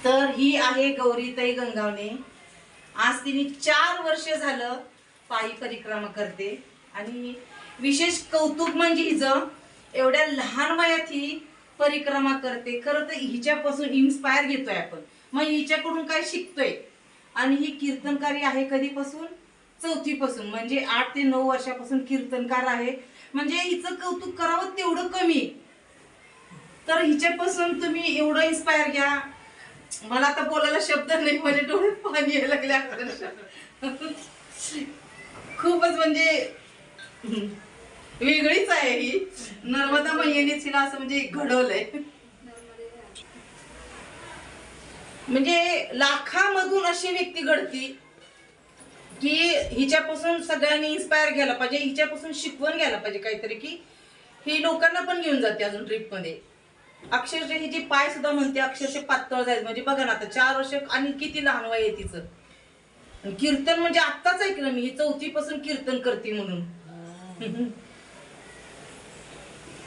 तर ही आहे गौरीताई गंगावणे. आज तिने 4 वर्ष झालं पायी परिक्रमा करते आणि विशेष कौतुक म्हणजे हिचं एवढ्या लहान वयात ही परिक्रमा करते. खरं तर हिच्यापासून इन्स्पायर घेतोय आपण, मग हिच्याकडून काय शिकतोय. आणि ही कीर्तनकारी आहे कधीपासून? 4थी पासून, म्हणजे 8 ते 9 वर्षापासून कीर्तनकार आहे. म्हणजे हिचं कौतुक करावं तेवढं कमी. तर हिच्यापासून तुम्ही एवढं इन्स्पायर घ्या. मला आता बोलायला शब्द नाही, म्हणजे डोळ्यात पाणी यायला लागले अक्षरशः. खूपच म्हणजे वेगळीच आहे ही. नर्मदा मैयानेच हिला असं म्हणजे घडवलंय. म्हणजे लाखामधून अशी व्यक्ती घडती की हिच्यापासून सगळ्यांनी इन्स्पायर घ्यायला पाहिजे, हिच्यापासून शिकवण घ्यायला पाहिजे काहीतरी, की ही लोकांना पण घेऊन जाते अजून ट्रिप मध्ये. अक्षरशः हिची पाय सुद्धा म्हणते अक्षरशः पातळ जायचं. म्हणजे बघा ना, आता 4 वर्ष आणि किती लहान वय आहे तिचं. कीर्तन म्हणजे आत्ताच ऐकलं मी, ही 4थी पासून कीर्तन करते म्हणून.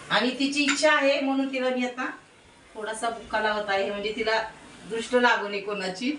आणि तिची इच्छा आहे म्हणून तिला मी आता थोडासा बुक्का लावत आहे, म्हणजे तिला दृष्ट लागू नये कोणाची.